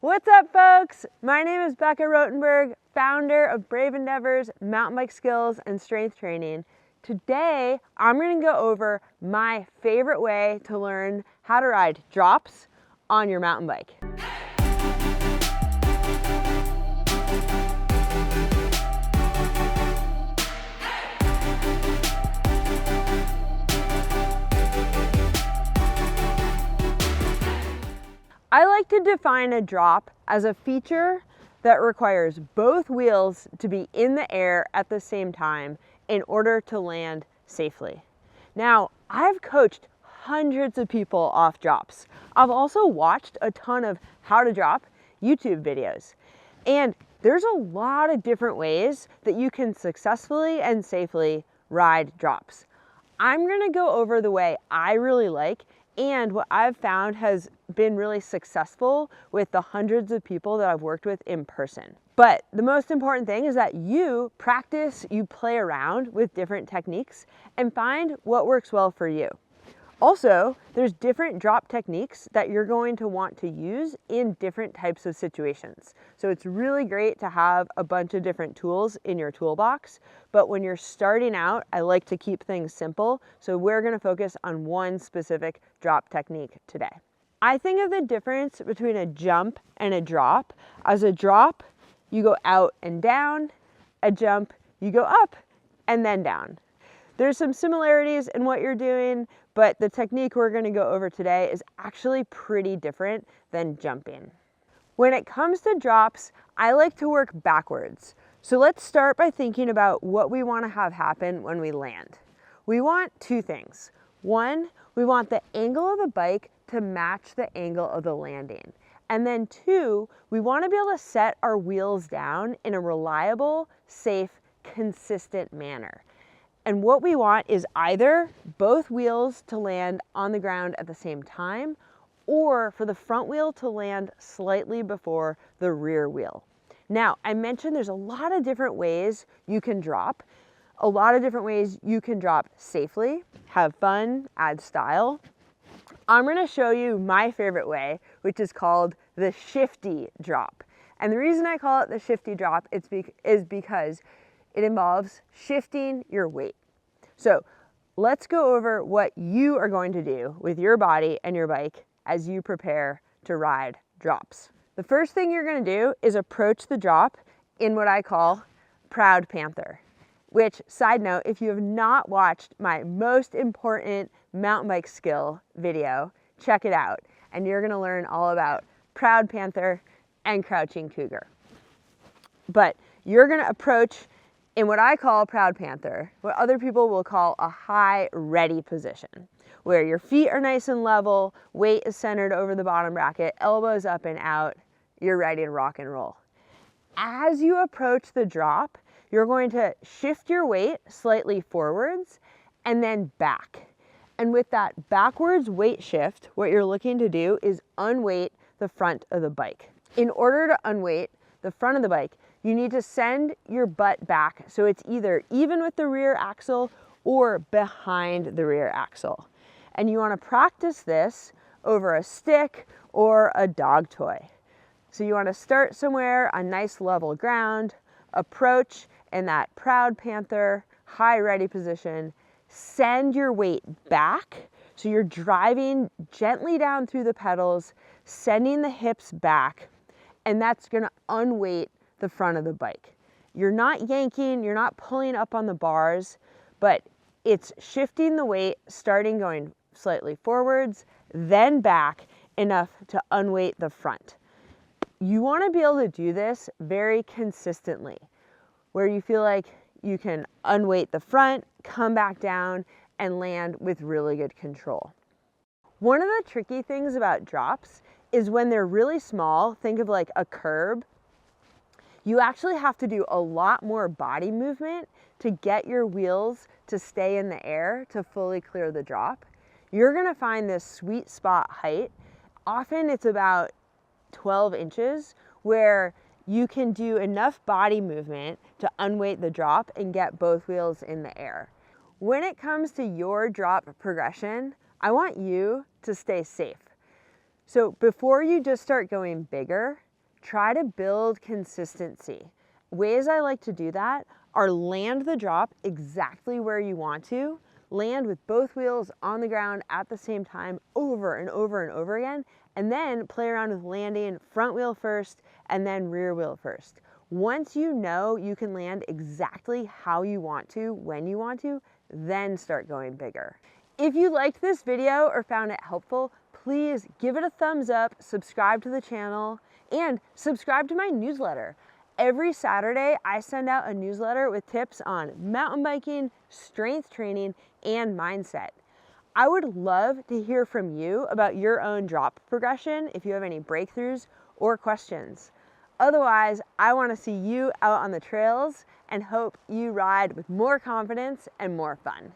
What's up, folks? My name is Bekah Rottenberg, founder of Brave Endeavors, mountain bike skills and strength training. Today, I'm going to go over my favorite way to learn how to ride drops on your mountain bike. I like to define a drop as a feature that requires both wheels to be in the air at the same time in order to land safely. Now, I've coached hundreds of people off drops. I've also watched a ton of how to drop YouTube videos. And there's a lot of different ways that you can successfully and safely ride drops. I'm gonna go over the way I really like and what I've found has been really successful with the hundreds of people that I've worked with in person. But the most important thing is that you practice, you play around with different techniques and find what works well for you. Also, there's different drop techniques that you're going to want to use in different types of situations. So it's really great to have a bunch of different tools in your toolbox, but when you're starting out, I like to keep things simple. So we're going to focus on one specific drop technique today. I think of the difference between a jump and a drop. As a drop, you go out and down. A jump, you go up and then down. There's some similarities in what you're doing, but the technique we're going to go over today is actually pretty different than jumping. When it comes to drops, I like to work backwards. So let's start by thinking about what we want to have happen when we land. We want two things. One, we want the angle of the bike to match the angle of the landing. And then two, we want to be able to set our wheels down in a reliable, safe, consistent manner. And what we want is either both wheels to land on the ground at the same time, or for the front wheel to land slightly before the rear wheel. Now, I mentioned there's a lot of different ways you can drop, a lot of different ways you can drop safely, have fun, add style. I'm going to show you my favorite way, which is called the Shifty Drop. And the reason I call it the Shifty Drop is because it involves shifting your weight. So let's go over what you are going to do with your body and your bike as you prepare to ride drops. The first thing you're going to do is approach the drop in what I call Proud Panther, which, side note, if you have not watched my most important mountain bike skill video, check it out. And you're going to learn all about Proud Panther and Crouching Cougar. But you're going to approach in what I call Proud Panther, what other people will call a high ready position, where your feet are nice and level, weight is centered over the bottom bracket, elbows up and out, you're ready to rock and roll. As you approach the drop, you're going to shift your weight slightly forwards and then back. And with that backwards weight shift, what you're looking to do is unweight the front of the bike. In order to unweight the front of the bike, you need to send your butt back so it's either even with the rear axle or behind the rear axle. And you want to practice this over a stick or a dog toy. So you want to start somewhere on nice level ground, approach in that Proud Panther high ready position, send your weight back so you're driving gently down through the pedals, sending the hips back, and that's going to unweight the front of the bike. You're not yanking, you're not pulling up on the bars, but it's shifting the weight, starting going slightly forwards, then back enough to unweight the front. You want to be able to do this very consistently, where you feel like you can unweight the front, come back down, and land with really good control. One of the tricky things about drops is when they're really small, think of like a curb, you actually have to do a lot more body movement to get your wheels to stay in the air to fully clear the drop. You're going to find this sweet spot height. Often it's about 12 inches where you can do enough body movement to unweight the drop and get both wheels in the air. When it comes to your drop progression, I want you to stay safe. So before you just start going bigger, try to build consistency. Ways I like to do that are land the drop exactly where you want to, land with both wheels on the ground at the same time over and over and over again, and then play around with landing front wheel first and then rear wheel first. Once you know you can land exactly how you want to, when you want to, then start going bigger. If you liked this video or found it helpful, please give it a thumbs up, subscribe to the channel, and subscribe to my newsletter. Every Saturday, I send out a newsletter with tips on mountain biking, strength training, and mindset. I would love to hear from you about your own drop progression if you have any breakthroughs or questions. Otherwise, I want to see you out on the trails and hope you ride with more confidence and more fun.